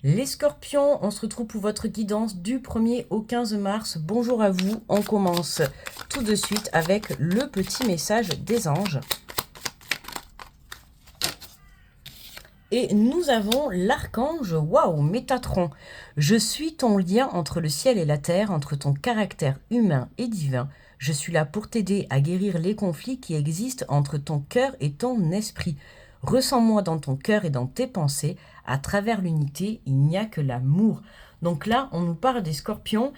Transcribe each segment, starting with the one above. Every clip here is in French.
Les scorpions, on se retrouve pour votre guidance du 1er au 15 mars. Bonjour à vous, on commence tout de suite avec le petit message des anges. Et nous avons l'archange, waouh, Métatron. Je suis ton lien entre le ciel et la terre, entre ton caractère humain et divin. Je suis là pour t'aider à guérir les conflits qui existent entre ton cœur et ton esprit. Ressens-moi dans ton cœur et dans tes pensées. À travers l'unité, il n'y a que l'amour. Donc là, on nous parle des scorpions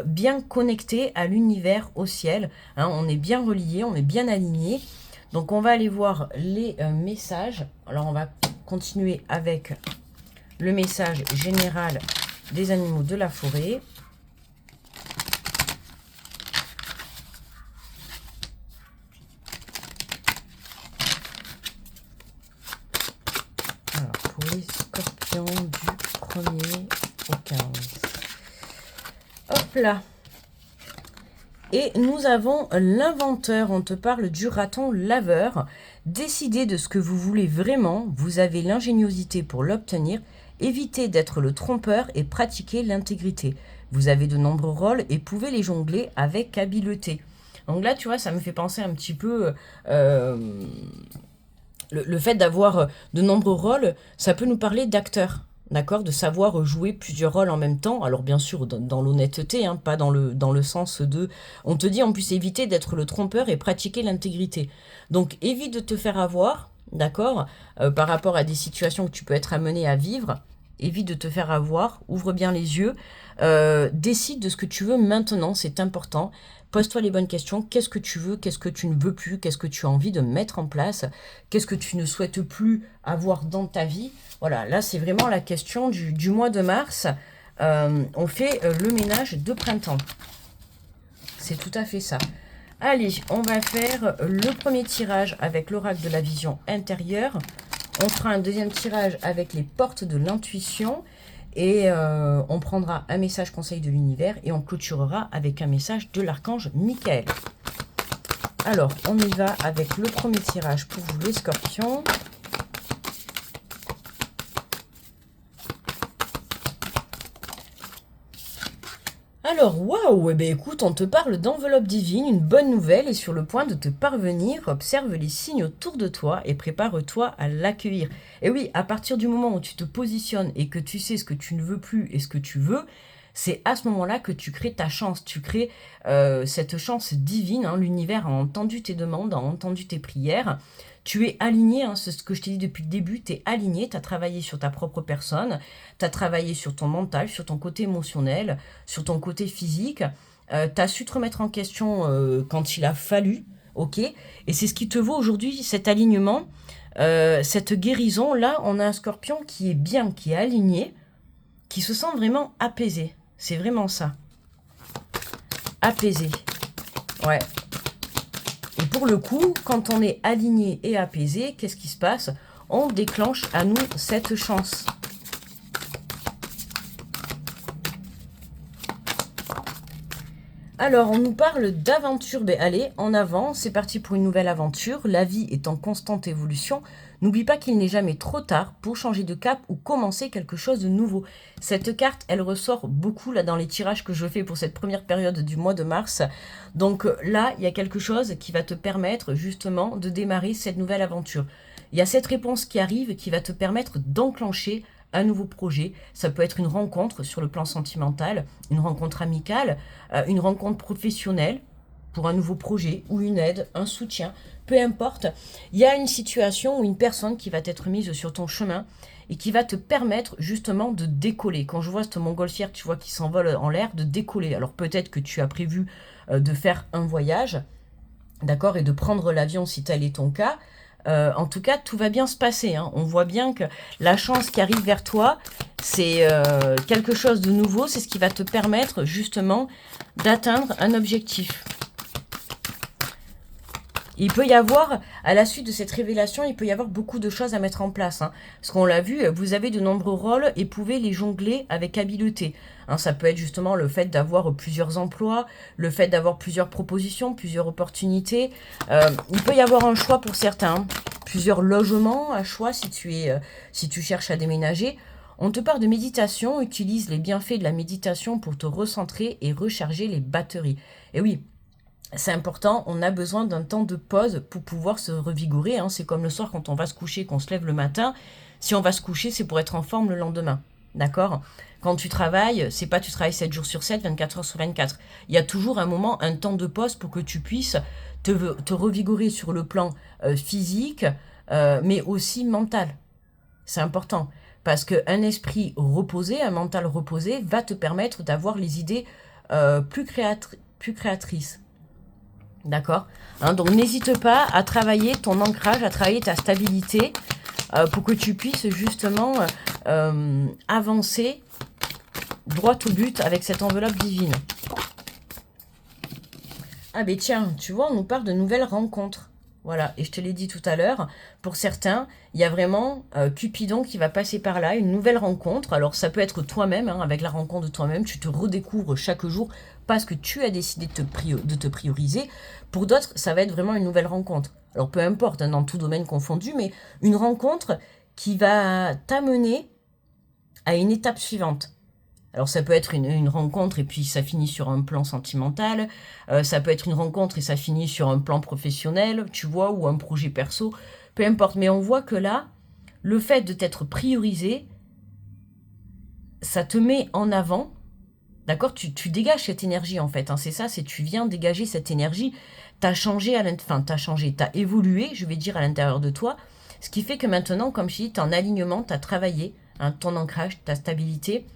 bien connectés à l'univers, au ciel. Hein, on est bien reliés, on est bien alignés. Donc on va aller voir les messages. Alors on va continuer avec le message général des animaux de la forêt. Alors pour les scorpions du 1er au 15. Hop là. Et nous avons l'inventeur, on te parle du raton laveur. Décidez de ce que vous voulez vraiment, vous avez l'ingéniosité pour l'obtenir. Évitez d'être le trompeur et pratiquez l'intégrité. Vous avez de nombreux rôles et pouvez les jongler avec habileté. Donc là, tu vois, ça me fait penser un petit peu... le fait d'avoir de nombreux rôles, ça peut nous parler d'acteurs. D'accord, de savoir jouer plusieurs rôles en même temps. Alors bien sûr, dans l'honnêteté, hein, pas dans le sens de... On te dit en plus éviter d'être le trompeur et pratiquer l'intégrité. Donc évite de te faire avoir, d'accord, par rapport à des situations que tu peux être amené à vivre. Évite de te faire avoir, ouvre bien les yeux. Décide de ce que tu veux maintenant, c'est important. Pose-toi les bonnes questions. Qu'est-ce que tu veux? Qu'est-ce que tu ne veux plus? Qu'est-ce que tu as envie de mettre en place? Qu'est-ce que tu ne souhaites plus avoir dans ta vie? Voilà, là, c'est vraiment la question du mois de mars. On fait le ménage de printemps. C'est tout à fait ça. Allez, on va faire le premier tirage avec l'oracle de la vision intérieure. On fera un deuxième tirage avec les portes de l'intuition. Et on prendra un message conseil de l'univers et on clôturera avec un message de l'archange Michael. Alors, on y va avec le premier tirage pour vous les scorpions. Alors, waouh, eh bien, écoute, on te parle d'enveloppe divine, une bonne nouvelle est sur le point de te parvenir. Observe les signes autour de toi et prépare-toi à l'accueillir. Et oui, à partir du moment où tu te positionnes et que tu sais ce que tu ne veux plus et ce que tu veux, c'est à ce moment-là que tu crées ta chance, tu crées cette chance divine. Hein. L'univers a entendu tes demandes, a entendu tes prières. Tu es aligné, hein, c'est ce que je t'ai dit depuis le début, tu es aligné, tu as travaillé sur ta propre personne, tu as travaillé sur ton mental, sur ton côté émotionnel, sur ton côté physique, tu as su te remettre en question quand il a fallu, ok? Et c'est ce qui te vaut aujourd'hui, cet alignement, cette guérison. Là, on a un scorpion qui est bien, qui est aligné, qui se sent vraiment apaisé. C'est vraiment ça. Apaisé. Ouais. Et pour le coup, quand on est aligné et apaisé, qu'est-ce qui se passe? On déclenche à nous cette chance. Alors, on nous parle d'aventure. Ben, allez, en avant, c'est parti pour une nouvelle aventure. La vie est en constante évolution. N'oublie pas qu'il n'est jamais trop tard pour changer de cap ou commencer quelque chose de nouveau. Cette carte, elle ressort beaucoup là dans les tirages que je fais pour cette première période du mois de mars. Donc là, il y a quelque chose qui va te permettre justement de démarrer cette nouvelle aventure. Il y a cette réponse qui arrive qui va te permettre d'enclencher un nouveau projet. Ça peut être une rencontre sur le plan sentimental, une rencontre amicale, une rencontre professionnelle pour un nouveau projet ou une aide, un soutien, peu importe. Il y a une situation ou une personne qui va être mise sur ton chemin et qui va te permettre justement de décoller. Quand je vois cette montgolfière, tu vois, qui s'envole en l'air, de décoller. Alors peut-être que tu as prévu de faire un voyage, d'accord, et de prendre l'avion si tel est ton cas. En tout cas, tout va bien se passer. Hein. On voit bien que la chance qui arrive vers toi, c'est quelque chose de nouveau. C'est ce qui va te permettre justement d'atteindre un objectif. Il peut y avoir, à la suite de cette révélation, il peut y avoir beaucoup de choses à mettre en place. Hein. Parce qu'on l'a vu, vous avez de nombreux rôles et pouvez les jongler avec habileté. Hein, ça peut être justement le fait d'avoir plusieurs emplois, le fait d'avoir plusieurs propositions, plusieurs opportunités. Il peut y avoir un choix pour certains, hein. Plusieurs logements à choix si tu cherches à déménager. On te parle de méditation, utilise les bienfaits de la méditation pour te recentrer et recharger les batteries. Et oui, c'est important, on a besoin d'un temps de pause pour pouvoir se revigorer. Hein. C'est comme le soir quand on va se coucher, qu'on se lève le matin. Si on va se coucher, c'est pour être en forme le lendemain. D'accord? Quand tu travailles, c'est pas tu travailles 7 jours sur 7, 24 heures sur 24. Il y a toujours un moment, un temps de pause pour que tu puisses te revigorer sur le plan physique, mais aussi mental. C'est important. Parce qu'un esprit reposé, un mental reposé, va te permettre d'avoir les idées plus créatrices. D'accord? Hein, donc n'hésite pas à travailler ton ancrage, à travailler ta stabilité pour que tu puisses justement avancer droit au but avec cette enveloppe divine. Ah ben tiens, tu vois, on nous parle de nouvelles rencontres. Voilà, et je te l'ai dit tout à l'heure, pour certains, il y a vraiment Cupidon qui va passer par là, une nouvelle rencontre. Alors ça peut être toi-même, hein, avec la rencontre de toi-même, tu te redécouvres chaque jour parce que tu as décidé de te prioriser. Pour d'autres, ça va être vraiment une nouvelle rencontre. Alors peu importe, hein, dans tout domaine confondu, mais une rencontre qui va t'amener à une étape suivante. Alors ça peut être une rencontre et puis ça finit sur un plan sentimental, ça peut être une rencontre et ça finit sur un plan professionnel, tu vois, ou un projet perso, peu importe. Mais on voit que là, le fait de t'être priorisé, ça te met en avant, d'accord? Tu dégages cette énergie en fait, hein, c'est ça, c'est tu viens dégager cette énergie, t'as changé, t'as évolué, je vais dire, à l'intérieur de toi, ce qui fait que maintenant, comme je dis, t'es en alignement, t'as travaillé, hein, ton ancrage, ta stabilité.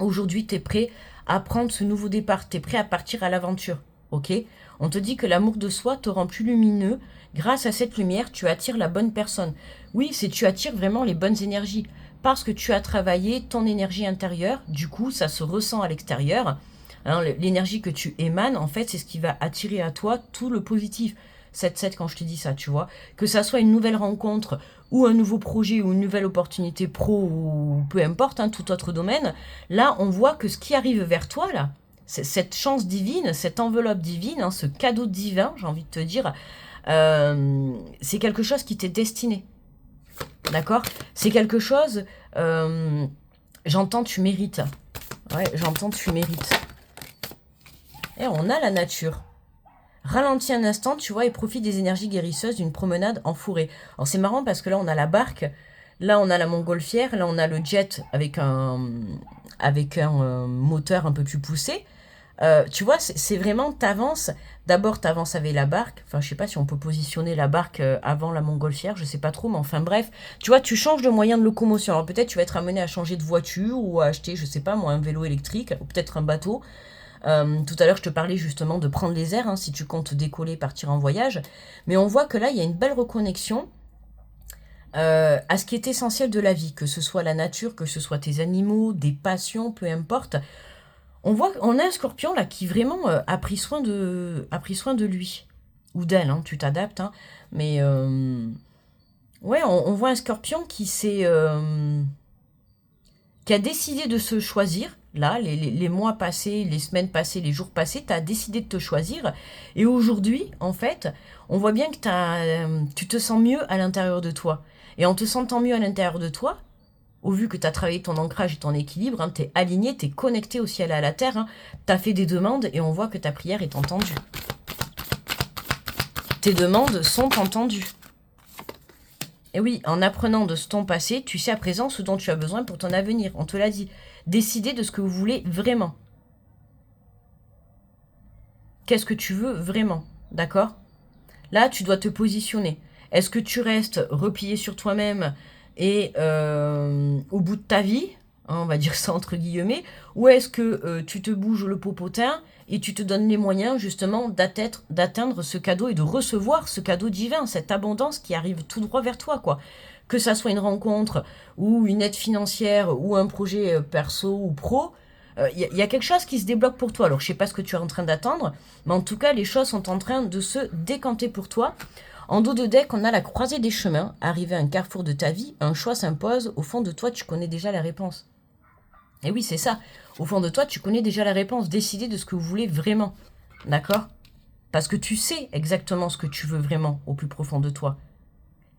Aujourd'hui, tu es prêt à prendre ce nouveau départ, tu es prêt à partir à l'aventure, ok? On te dit que l'amour de soi te rend plus lumineux. Grâce à cette lumière, tu attires la bonne personne. Oui, c'est tu attires vraiment les bonnes énergies parce que tu as travaillé ton énergie intérieure. Du coup, ça se ressent à l'extérieur. Hein, l'énergie que tu émanes, en fait, c'est ce qui va attirer à toi tout le positif. 7-7 quand je te dis ça, tu vois. Que ça soit une nouvelle rencontre ou un nouveau projet ou une nouvelle opportunité pro ou peu importe, hein, tout autre domaine, là, on voit que ce qui arrive vers toi, là, cette chance divine, cette enveloppe divine, hein, ce cadeau divin, j'ai envie de te dire, c'est quelque chose qui t'est destiné. D'accord? C'est quelque chose, j'entends tu mérites. Ouais, j'entends tu mérites. Et on a la nature. Ralentis un instant, tu vois, et profite des énergies guérisseuses d'une promenade en forêt. Alors c'est marrant parce que là, on a la barque, là, on a la montgolfière, là, on a le jet avec un moteur un peu plus poussé. Tu vois, c'est vraiment, t'avances. D'abord, t'avances avec la barque. Enfin, je sais pas si on peut positionner la barque avant la montgolfière, je sais pas trop, mais enfin bref. Tu vois, tu changes de moyen de locomotion. Alors peut-être tu vas être amené à changer de voiture ou à acheter, je sais pas moi, un vélo électrique ou peut-être un bateau. Tout à l'heure, je te parlais justement de prendre les airs, hein, si tu comptes décoller, partir en voyage. Mais on voit que là, il y a une belle reconnexion à ce qui est essentiel de la vie, que ce soit la nature, que ce soit tes animaux, des passions, peu importe. On a un scorpion là qui vraiment a pris soin de lui. Ou d'elle, hein, tu t'adaptes. Hein, mais ouais, on voit un scorpion qui a décidé de se choisir. Là, les mois passés, les semaines passées, les jours passés, tu as décidé de te choisir. Et aujourd'hui, en fait, on voit bien que tu te sens mieux à l'intérieur de toi. Et en te sentant mieux à l'intérieur de toi, au vu que tu as travaillé ton ancrage et ton équilibre, hein, tu es aligné, tu es connecté au ciel et à la terre, hein, tu as fait des demandes et on voit que ta prière est entendue. Tes demandes sont entendues. Et oui, en apprenant de ton passé, tu sais à présent ce dont tu as besoin pour ton avenir. On te l'a dit. Décidez de ce que vous voulez vraiment. Qu'est-ce que tu veux vraiment, d'accord? Là, tu dois te positionner. Est-ce que tu restes replié sur toi-même et au bout de ta vie, hein, on va dire ça entre guillemets, ou est-ce que tu te bouges le popotin et tu te donnes les moyens justement d'atteindre ce cadeau et de recevoir ce cadeau divin, cette abondance qui arrive tout droit vers toi, quoi. Que ça soit une rencontre ou une aide financière ou un projet perso ou pro, y a quelque chose qui se débloque pour toi. Alors je sais pas ce que tu es en train d'attendre, mais en tout cas les choses sont en train de se décanter pour toi. En dos de deck, on a la croisée des chemins. Arrivé à un carrefour de ta vie, un choix s'impose. Au fond de toi, tu connais déjà la réponse. Et oui, c'est ça. Au fond de toi, tu connais déjà la réponse. Décidez de ce que vous voulez vraiment. D'accord? Parce que tu sais exactement ce que tu veux vraiment au plus profond de toi.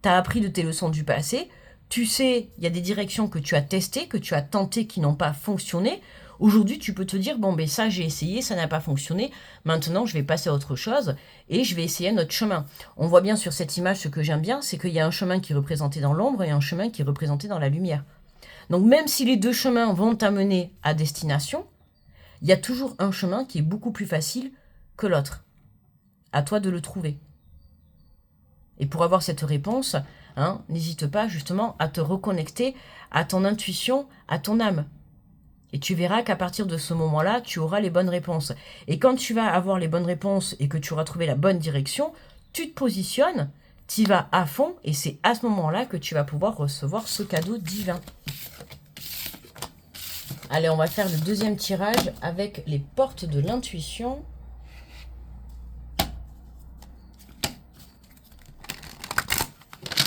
Tu as appris de tes leçons du passé. Tu sais, il y a des directions que tu as testées, que tu as tentées, qui n'ont pas fonctionné. Aujourd'hui, tu peux te dire, bon, ben ça, j'ai essayé, ça n'a pas fonctionné. Maintenant, je vais passer à autre chose et je vais essayer un autre chemin. On voit bien sur cette image, ce que j'aime bien, c'est qu'il y a un chemin qui est représenté dans l'ombre et un chemin qui est représenté dans la lumière. Donc, même si les deux chemins vont t'amener à destination, il y a toujours un chemin qui est beaucoup plus facile que l'autre. À toi de le trouver. Et pour avoir cette réponse, n'hésite pas justement à te reconnecter à ton intuition, à ton âme. Et tu verras qu'à partir de ce moment-là, tu auras les bonnes réponses. Et quand tu vas avoir les bonnes réponses et que tu auras trouvé la bonne direction, tu te positionnes, tu y vas à fond et c'est à ce moment-là que tu vas pouvoir recevoir ce cadeau divin. Allez, on va faire le deuxième tirage avec les portes de l'intuition.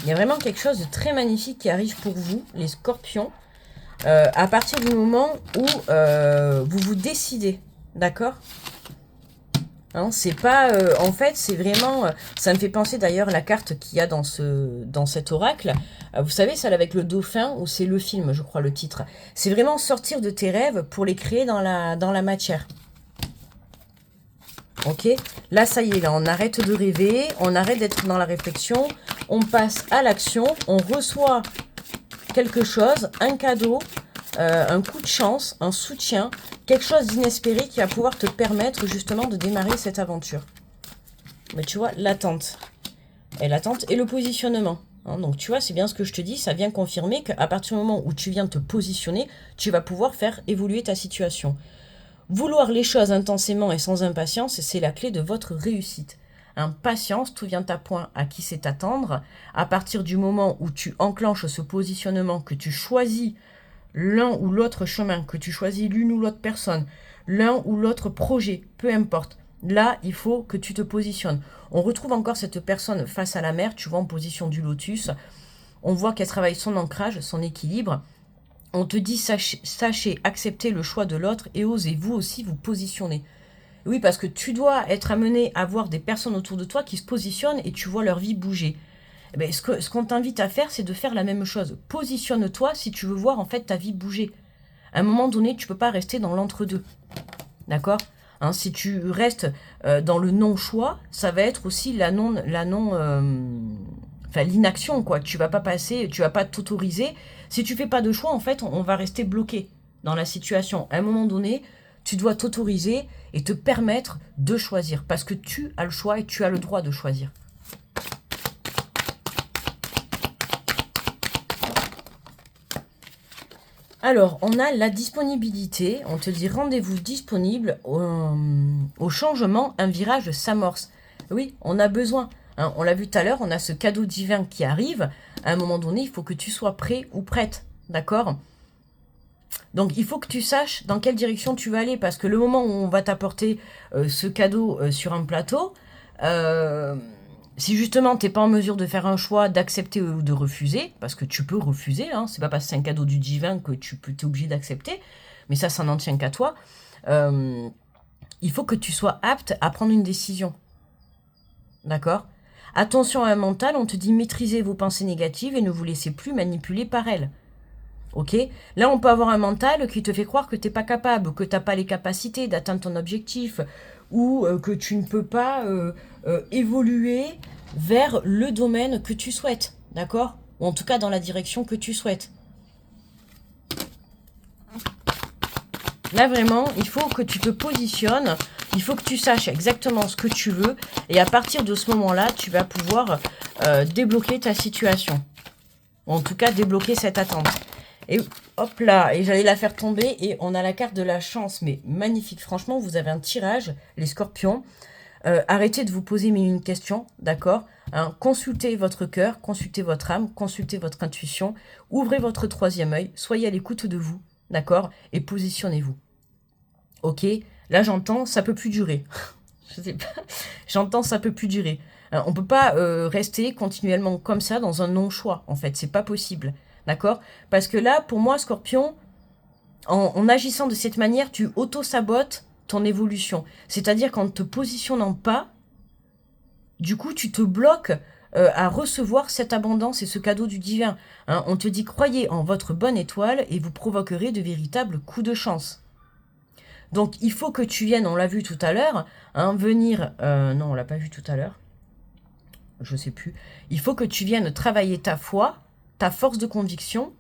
Il y a vraiment quelque chose de très magnifique qui arrive pour vous, les scorpions, à partir du moment où vous vous décidez, d'accord ? C'est pas... en fait, c'est vraiment... ça me fait penser d'ailleurs la carte qu'il y a dans cet oracle. Vous savez, celle avec le dauphin, ou c'est le film, je crois, le titre. C'est vraiment sortir de tes rêves pour les créer dans la matière. Ok, là ça y est, là on arrête de rêver, on arrête d'être dans la réflexion, on passe à l'action, on reçoit quelque chose, un cadeau, un coup de chance, un soutien, quelque chose d'inespéré qui va pouvoir te permettre justement de démarrer cette aventure. Mais tu vois, l'attente. Et l'attente et le positionnement. Donc tu vois, c'est bien ce que je te dis, ça vient confirmer qu'à partir du moment où tu viens te positionner, tu vas pouvoir faire évoluer ta situation. Vouloir les choses intensément et sans impatience, c'est la clé de votre réussite. Patience, tout vient à point à qui sait attendre. À partir du moment où tu enclenches ce positionnement, que tu choisis l'un ou l'autre chemin, que tu choisis l'une ou l'autre personne, l'un ou l'autre projet, peu importe. Là, il faut que tu te positionnes. On retrouve encore cette personne face à la mer, tu vois, en position du lotus. On voit qu'elle travaille son ancrage, son équilibre. On te dit, sachez accepter le choix de l'autre et osez vous aussi vous positionner. Oui, parce que tu dois être amené à voir des personnes autour de toi qui se positionnent et tu vois leur vie bouger. Eh bien, ce qu'on t'invite à faire, c'est de faire la même chose. Positionne-toi si tu veux voir en fait ta vie bouger. À un moment donné, tu ne peux pas rester dans l'entre-deux. D'accord ? Si tu restes dans le non-choix, ça va être aussi l'inaction, quoi. Tu vas pas passer, tu vas pas t'autoriser. Si tu fais pas de choix, en fait, on va rester bloqué dans la situation. À un moment donné, tu dois t'autoriser et te permettre de choisir. Parce que tu as le choix et tu as le droit de choisir. Alors, on a la disponibilité. On te dit rendez-vous disponible au changement, un virage s'amorce. Oui, on a besoin. On l'a vu tout à l'heure, on a ce cadeau divin qui arrive. À un moment donné, il faut que tu sois prêt ou prête. D'accord ? Donc, il faut que tu saches dans quelle direction tu vas aller. Parce que le moment où on va t'apporter ce cadeau sur un plateau, si justement tu n'es pas en mesure de faire un choix, d'accepter ou de refuser, parce que tu peux refuser, c'est pas parce que c'est un cadeau du divin que tu es obligé d'accepter, mais ça n'en tient qu'à toi, il faut que tu sois apte à prendre une décision. D'accord ? Attention à un mental, on te dit maîtrisez vos pensées négatives et ne vous laissez plus manipuler par elles. Ok ? Là, on peut avoir un mental qui te fait croire que tu n'es pas capable, que tu n'as pas les capacités d'atteindre ton objectif, ou que tu ne peux pas évoluer vers le domaine que tu souhaites. D'accord ? Ou en tout cas dans la direction que tu souhaites. Là, vraiment, il faut que tu te positionnes, il faut que tu saches exactement ce que tu veux, et à partir de ce moment-là, tu vas pouvoir débloquer ta situation. Ou en tout cas, débloquer cette attente. Et hop là, et j'allais la faire tomber, et on a la carte de la chance, mais magnifique. Franchement, vous avez un tirage, les scorpions. Arrêtez de vous poser mille une questions, d'accord ? Consultez votre cœur, consultez votre âme, consultez votre intuition, ouvrez votre troisième œil, soyez à l'écoute de vous, d'accord ? Et positionnez-vous. Ok ? Là, j'entends, ça peut plus durer. Je sais pas. J'entends, ça peut plus durer. On peut pas rester continuellement comme ça dans un non-choix, en fait. C'est pas possible. D'accord ? Parce que là, pour moi, Scorpion, en agissant de cette manière, tu auto-sabotes ton évolution. C'est-à-dire qu'en ne te positionnant pas, du coup, tu te bloques à recevoir cette abondance et ce cadeau du divin. Hein. On te dit, croyez en votre bonne étoile et vous provoquerez de véritables coups de chance. Donc, il faut que tu viennes, on l'a vu tout à l'heure, hein, venir... non, on l'a pas vu tout à l'heure. Je sais plus. Il faut que tu viennes travailler ta foi, ta force de conviction,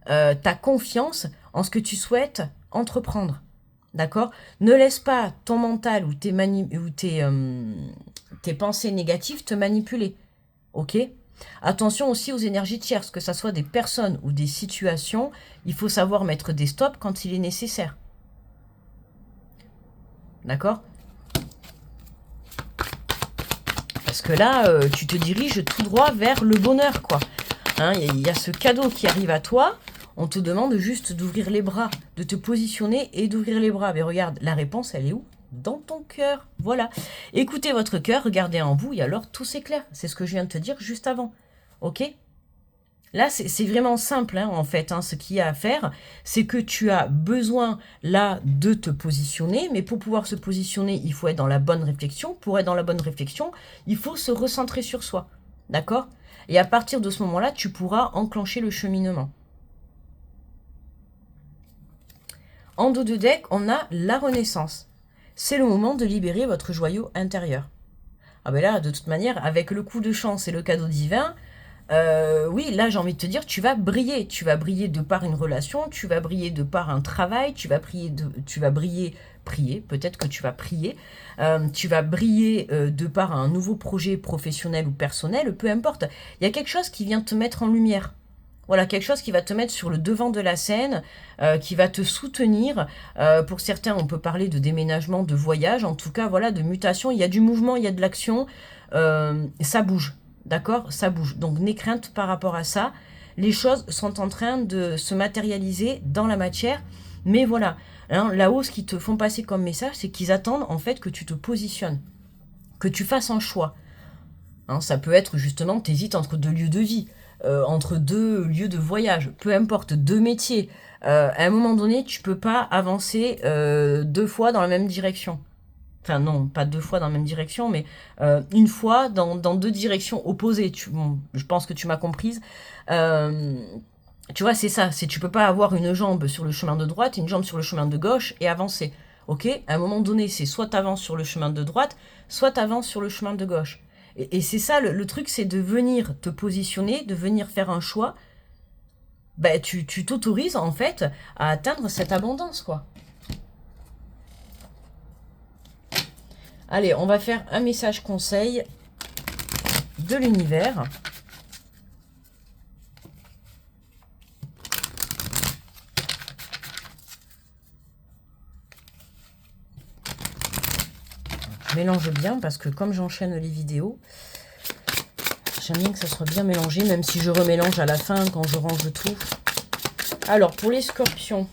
ta confiance en ce que tu souhaites entreprendre. D'accord? Ne laisse pas ton mental ou tes pensées négatives te manipuler. Ok? Attention aussi aux énergies tierces, que ce soit des personnes ou des situations, il faut savoir mettre des stops quand il est nécessaire. D'accord? Parce que là, tu te diriges tout droit vers le bonheur, quoi. Hein, y a ce cadeau qui arrive à toi, on te demande juste d'ouvrir les bras, de te positionner et d'ouvrir les bras. Mais regarde, la réponse, elle est où? Dans ton cœur. Voilà. Écoutez votre cœur, regardez en vous, et alors tout s'éclaire. C'est ce que je viens de te dire juste avant. Ok? Là, c'est vraiment simple, hein, en fait. Hein, ce qu'il y a à faire, c'est que tu as besoin, là, de te positionner. Mais pour pouvoir se positionner, il faut être dans la bonne réflexion. Pour être dans la bonne réflexion, il faut se recentrer sur soi. D'accord? Et à partir de ce moment-là, tu pourras enclencher le cheminement. En dos de deck, on a la renaissance. C'est le moment de libérer votre joyau intérieur. Ah ben là, de toute manière, avec le coup de chance et le cadeau divin... oui, là j'ai envie de te dire, tu vas briller. Tu vas briller de par une relation, tu vas briller de par un travail, tu vas prier, peut-être que tu vas prier. Tu vas briller de par un nouveau projet professionnel ou personnel, peu importe. Il y a quelque chose qui vient te mettre en lumière. Voilà, quelque chose qui va te mettre sur le devant de la scène, qui va te soutenir. Pour certains, on peut parler de déménagement, de voyage, en tout cas, voilà, de mutation. Il y a du mouvement, il y a de l'action, ça bouge. D'accord? Ça bouge. Donc, n'aie crainte par rapport à ça. Les choses sont en train de se matérialiser dans la matière. Mais voilà, hein, là-haut, ce qu'ils te font passer comme message, c'est qu'ils attendent en fait que tu te positionnes, que tu fasses un choix. Hein, ça peut être justement, tu hésites entre deux lieux de vie, entre deux lieux de voyage, peu importe, deux métiers. À un moment donné, tu peux pas avancer deux fois dans la même direction. Enfin non, pas deux fois dans la même direction, mais une fois dans deux directions opposées. Bon, je pense que tu m'as comprise. Tu vois, c'est ça. Tu peux pas avoir une jambe sur le chemin de droite et une jambe sur le chemin de gauche et avancer. Ok? À un moment donné, c'est soit tu avances sur le chemin de droite, soit tu avances sur le chemin de gauche. Et c'est ça, le truc, c'est de venir te positionner, de venir faire un choix. Ben, tu t'autorises en fait à atteindre cette abondance, quoi. Allez, on va faire un message conseil de l'univers. Je mélange bien parce que comme j'enchaîne les vidéos, j'aime bien que ça soit bien mélangé, même si je remélange à la fin quand je range tout. Alors, pour les scorpions,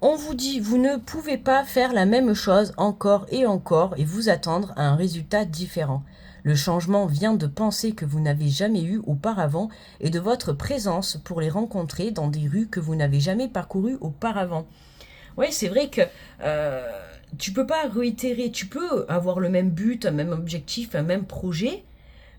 on vous dit, vous ne pouvez pas faire la même chose encore et vous attendre à un résultat différent. Le changement vient de pensées que vous n'avez jamais eues auparavant et de votre présence pour les rencontrer dans des rues que vous n'avez jamais parcourues auparavant. Oui, c'est vrai que tu peux pas réitérer, tu peux avoir le même but, un même objectif, un même projet,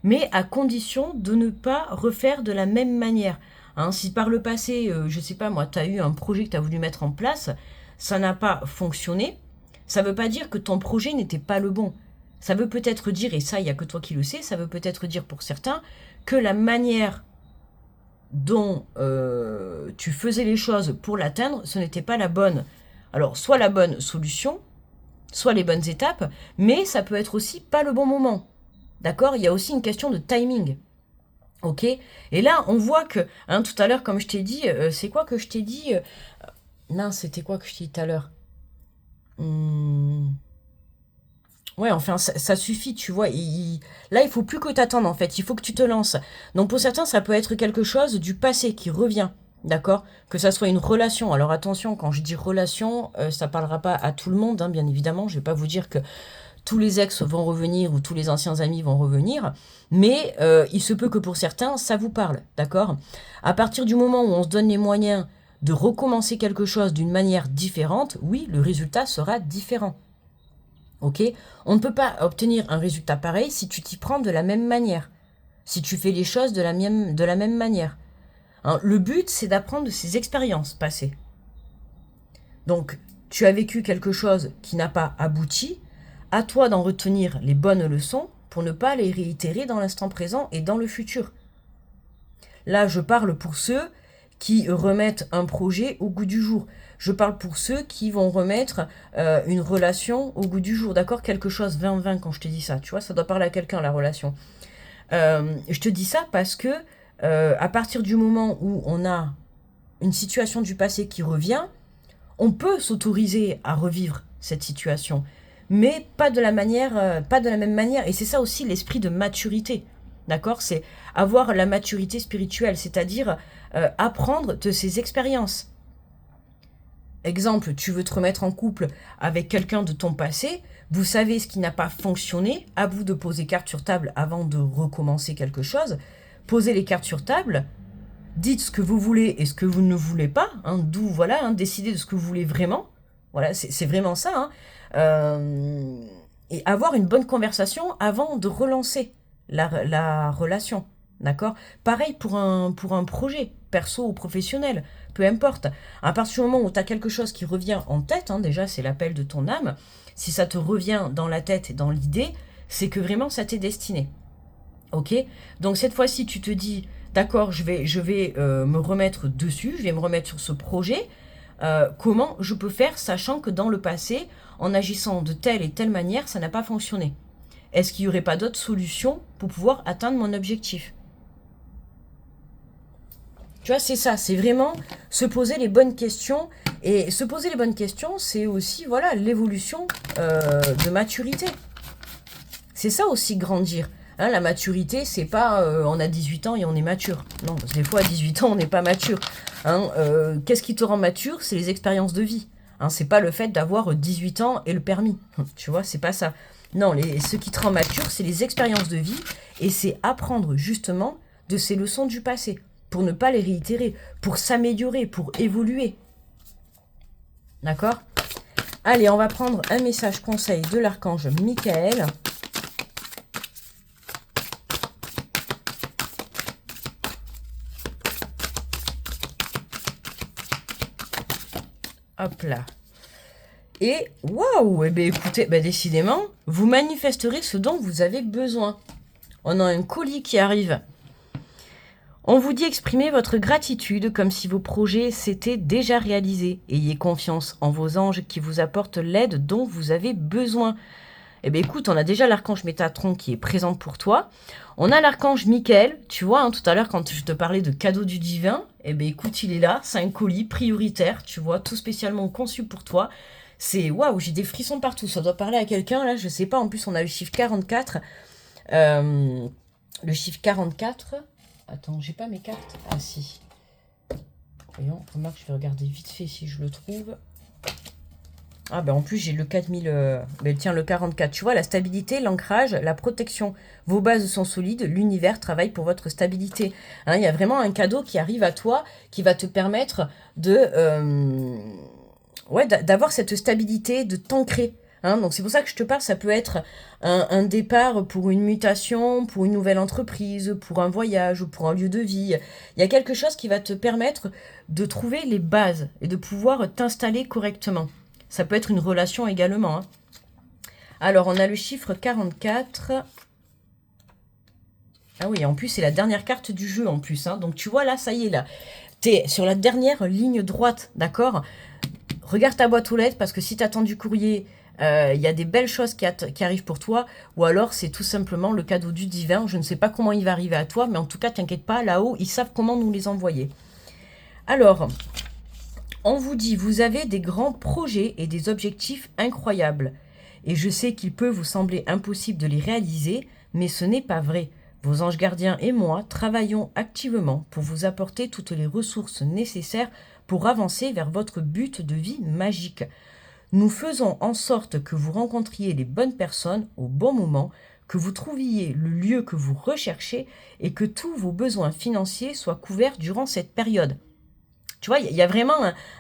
mais à condition de ne pas refaire de la même manière. Hein, si par le passé, je sais pas moi, tu as eu un projet que tu as voulu mettre en place, ça n'a pas fonctionné, ça veut pas dire que ton projet n'était pas le bon. Ça veut peut-être dire, et ça, il n'y a que toi qui le sais, ça veut peut-être dire pour certains que la manière dont tu faisais les choses pour l'atteindre, ce n'était pas la bonne. Alors, soit la bonne solution, soit les bonnes étapes, mais ça peut être aussi pas le bon moment. D'accord? Il y a aussi une question de timing. Ok? Et là, on voit que, hein, tout à l'heure, comme je t'ai dit, c'est quoi que je t'ai dit Non, c'était quoi que je t'ai dit tout à l'heure Ouais, enfin, ça suffit, tu vois. Là, il faut plus que t'attendes, en fait. Il faut que tu te lances. Donc, pour certains, ça peut être quelque chose du passé qui revient. D'accord? Que ça soit une relation. Alors, attention, quand je dis relation, ça parlera pas à tout le monde, hein, bien évidemment. Je vais pas vous dire que tous les ex vont revenir ou tous les anciens amis vont revenir. Mais il se peut que pour certains, ça vous parle. D'accord? À partir du moment où on se donne les moyens de recommencer quelque chose d'une manière différente, oui, le résultat sera différent. Ok? On ne peut pas obtenir un résultat pareil si tu t'y prends de la même manière, si tu fais les choses de la même manière. Hein, le but, c'est d'apprendre de ces expériences passées. Donc, tu as vécu quelque chose qui n'a pas abouti, à toi d'en retenir les bonnes leçons pour ne pas les réitérer dans l'instant présent et dans le futur. Là, je parle pour ceux qui remettent un projet au goût du jour. Je parle pour ceux qui vont remettre une relation au goût du jour. D'accord? Quelque chose 20-20 quand je te dis ça. Tu vois, ça doit parler à quelqu'un, la relation. Je te dis ça parce que à partir du moment où on a une situation du passé qui revient, on peut s'autoriser à revivre cette situation, mais pas de la même manière. Et c'est ça aussi l'esprit de maturité. D'accord? C'est avoir la maturité spirituelle, c'est-à-dire apprendre de ses expériences. Exemple, tu veux te remettre en couple avec quelqu'un de ton passé, vous savez ce qui n'a pas fonctionné, à vous de poser carte sur table avant de recommencer quelque chose. Posez les cartes sur table, dites ce que vous voulez et ce que vous ne voulez pas, hein, d'où, voilà, hein, décidez de ce que vous voulez vraiment. Voilà, c'est vraiment ça. Hein. Et avoir une bonne conversation avant de relancer la relation. D'accord? Pareil pour un projet, perso ou professionnel, peu importe. À partir du moment où tu as quelque chose qui revient en tête, hein, déjà c'est l'appel de ton âme, si ça te revient dans la tête et dans l'idée, c'est que vraiment ça t'est destiné. Ok? Donc cette fois-ci, tu te dis, d'accord, je vais me remettre dessus, je vais me remettre sur ce projet. Comment je peux faire, sachant que dans le passé, en agissant de telle et telle manière, ça n'a pas fonctionné? Est-ce qu'il n'y aurait pas d'autres solutions pour pouvoir atteindre mon objectif? Tu vois, c'est ça, c'est vraiment se poser les bonnes questions. Et se poser les bonnes questions, c'est aussi, voilà, l'évolution de maturité. C'est ça aussi, grandir. Hein, la maturité, c'est pas on a 18 ans et on est mature. Non, parce que des fois, à 18 ans, on n'est pas mature. Hein, qu'est-ce qui te rend mature? C'est les expériences de vie. Hein, c'est pas le fait d'avoir 18 ans et le permis. Tu vois, c'est pas ça. Non, ce qui te rend mature, c'est les expériences de vie. Et c'est apprendre justement de ces leçons du passé. Pour ne pas les réitérer. Pour s'améliorer, pour évoluer. D'accord? Allez, on va prendre un message conseil de l'archange Michael. Hop là. Et waouh, eh bien écoutez, décidément, vous manifesterez ce dont vous avez besoin. On a un colis qui arrive. On vous dit exprimer votre gratitude comme si vos projets s'étaient déjà réalisés. Ayez confiance en vos anges qui vous apportent l'aide dont vous avez besoin. Eh bien écoute, on a déjà l'archange Métatron qui est présent pour toi. On a l'archange Michael, tu vois, hein, tout à l'heure quand je te parlais de cadeau du divin, eh bien écoute, il est là, c'est un colis prioritaire, tu vois, tout spécialement conçu pour toi. C'est waouh, j'ai des frissons partout, ça doit parler à quelqu'un, là, je sais pas, en plus on a le chiffre 44. Le chiffre 44, attends, j'ai pas mes cartes. Ah si. Voyons, remarque, je vais regarder vite fait si je le trouve. Ah ben en plus j'ai le 4000, tiens le 44, tu vois, la stabilité, l'ancrage, la protection, vos bases sont solides, l'univers travaille pour votre stabilité. Hein, il y a vraiment un cadeau qui arrive à toi, qui va te permettre d'avoir cette stabilité, de t'ancrer. Hein, donc c'est pour ça que je te parle, ça peut être un départ pour une mutation, pour une nouvelle entreprise, pour un voyage, pour un lieu de vie. Il y a quelque chose qui va te permettre de trouver les bases et de pouvoir t'installer correctement. Ça peut être une relation également. Hein. Alors, on a le chiffre 44. Ah oui, en plus, c'est la dernière carte du jeu, en plus. Hein. Donc, tu vois, là, ça y est, là. Tu es sur la dernière ligne droite, d'accord? Regarde ta boîte aux lettres, parce que si tu attends du courrier, il y a des belles choses qui arrivent pour toi. Ou alors, c'est tout simplement le cadeau du divin. Je ne sais pas comment il va arriver à toi, mais en tout cas, t'inquiète pas, là-haut, ils savent comment nous les envoyer. Alors... On vous dit, vous avez des grands projets et des objectifs incroyables. Et je sais qu'il peut vous sembler impossible de les réaliser, mais ce n'est pas vrai. Vos anges gardiens et moi travaillons activement pour vous apporter toutes les ressources nécessaires pour avancer vers votre but de vie magique. Nous faisons en sorte que vous rencontriez les bonnes personnes au bon moment, que vous trouviez le lieu que vous recherchez et que tous vos besoins financiers soient couverts durant cette période. Tu vois, il y a vraiment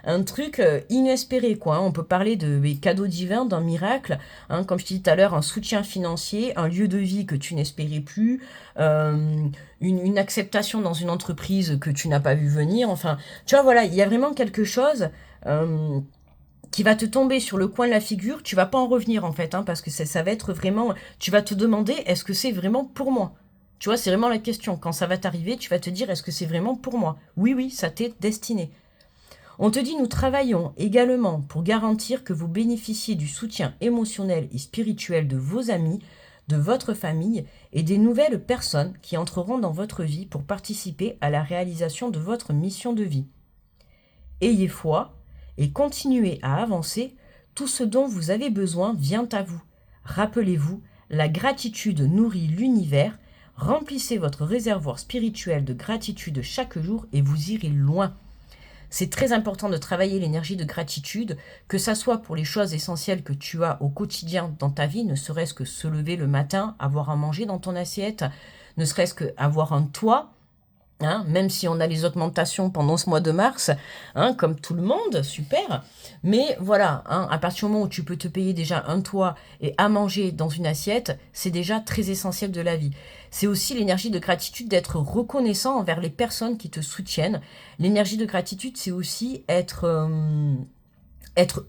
un truc inespéré, quoi, hein. On peut parler de cadeaux divins, d'un miracle, hein, comme je te disais tout à l'heure, un soutien financier, un lieu de vie que tu n'espérais plus, une acceptation dans une entreprise que tu n'as pas vu venir. Enfin, tu vois, voilà, il y a vraiment quelque chose qui va te tomber sur le coin de la figure. Tu vas pas en revenir, en fait, hein, parce que ça va être vraiment... Tu vas te demander, est-ce que c'est vraiment pour moi? Tu vois, c'est vraiment la question. Quand ça va t'arriver, tu vas te dire, est-ce que c'est vraiment pour moi? Oui, oui, ça t'est destiné. On te dit, nous travaillons également pour garantir que vous bénéficiez du soutien émotionnel et spirituel de vos amis, de votre famille et des nouvelles personnes qui entreront dans votre vie pour participer à la réalisation de votre mission de vie. Ayez foi et continuez à avancer. Tout ce dont vous avez besoin vient à vous. Rappelez-vous, la gratitude nourrit l'univers. Remplissez votre réservoir spirituel de gratitude chaque jour et vous irez loin. C'est très important de travailler l'énergie de gratitude, que ça soit pour les choses essentielles que tu as au quotidien dans ta vie, ne serait-ce que se lever le matin, avoir à manger dans ton assiette, ne serait-ce qu'avoir un toit, hein, même si on a les augmentations pendant ce mois de mars, hein, comme tout le monde, super. Mais voilà, hein, à partir du moment où tu peux te payer déjà un toit et à manger dans une assiette, c'est déjà très essentiel de la vie. C'est aussi l'énergie de gratitude d'être reconnaissant envers les personnes qui te soutiennent. L'énergie de gratitude, c'est aussi être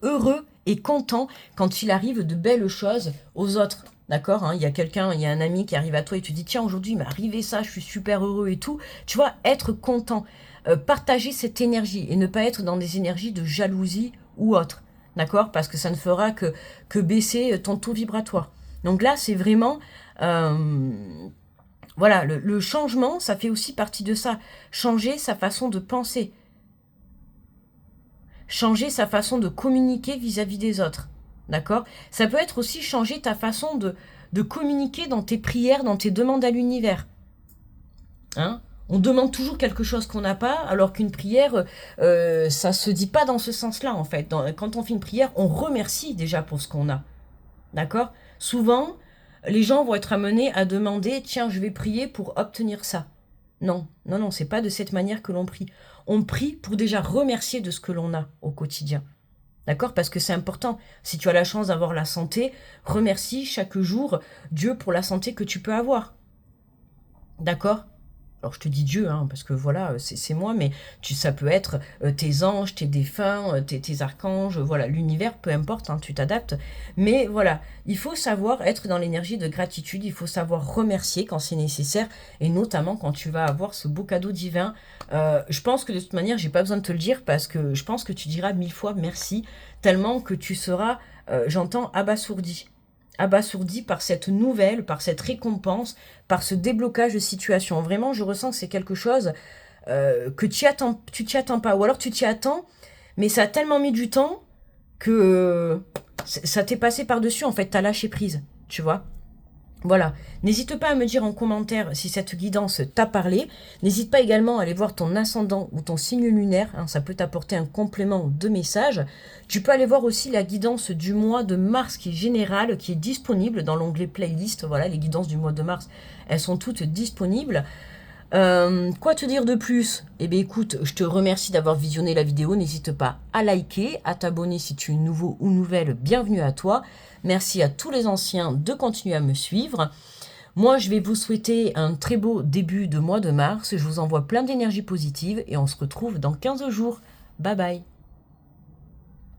heureux et content quand il arrive de belles choses aux autres. D'accord, hein, il y a un ami qui arrive à toi et te dit, tiens, aujourd'hui, il m'est arrivé ça, je suis super heureux et tout. Tu vois, être content, partager cette énergie et ne pas être dans des énergies de jalousie ou autre. D'accord, parce que ça ne fera que baisser ton taux vibratoire. Donc là, c'est vraiment... voilà, le changement, ça fait aussi partie de ça. Changer sa façon de penser. Changer sa façon de communiquer vis-à-vis des autres. D'accord? Ça peut être aussi changer ta façon de communiquer dans tes prières, dans tes demandes à l'univers. Hein? On demande toujours quelque chose qu'on n'a pas, alors qu'une prière, ça se dit pas dans ce sens-là, en fait. Quand on fait une prière, on remercie déjà pour ce qu'on a. D'accord? Souvent, les gens vont être amenés à demander, tiens, je vais prier pour obtenir ça. Non, non, non, c'est pas de cette manière que l'on prie. On prie pour déjà remercier de ce que l'on a au quotidien. D'accord? Parce que c'est important. Si tu as la chance d'avoir la santé, remercie chaque jour Dieu pour la santé que tu peux avoir. D'accord? Alors je te dis Dieu, hein, parce que voilà, c'est moi, mais ça peut être tes anges, tes défunts, tes archanges, voilà, l'univers, peu importe, hein, tu t'adaptes. Mais voilà, il faut savoir être dans l'énergie de gratitude, il faut savoir remercier quand c'est nécessaire, et notamment quand tu vas avoir ce beau cadeau divin. Je pense que de toute manière, j'ai pas besoin de te le dire, parce que je pense que tu diras 1000 fois merci, tellement que tu seras, j'entends, abasourdi par cette nouvelle, par cette récompense, par ce déblocage de situation. Vraiment, je ressens que c'est quelque chose que tu t'y attends pas. Ou alors tu t'y attends, mais ça a tellement mis du temps que ça t'est passé par-dessus. En fait, t'as lâché prise, tu vois. Voilà, n'hésite pas à me dire en commentaire si cette guidance t'a parlé. N'hésite pas également à aller voir ton ascendant ou ton signe lunaire, hein, ça peut t'apporter un complément de message. Tu peux aller voir aussi la guidance du mois de mars qui est générale, qui est disponible dans l'onglet playlist. Voilà, les guidances du mois de mars, elles sont toutes disponibles. Quoi te dire de plus? Eh bien écoute, je te remercie d'avoir visionné la vidéo. N'hésite pas à liker, à t'abonner si tu es nouveau ou nouvelle. Bienvenue à toi. Merci à tous les anciens de continuer à me suivre. Moi, je vais vous souhaiter un très beau début de mois de mars. Je vous envoie plein d'énergie positive et on se retrouve dans 15 jours. Bye bye.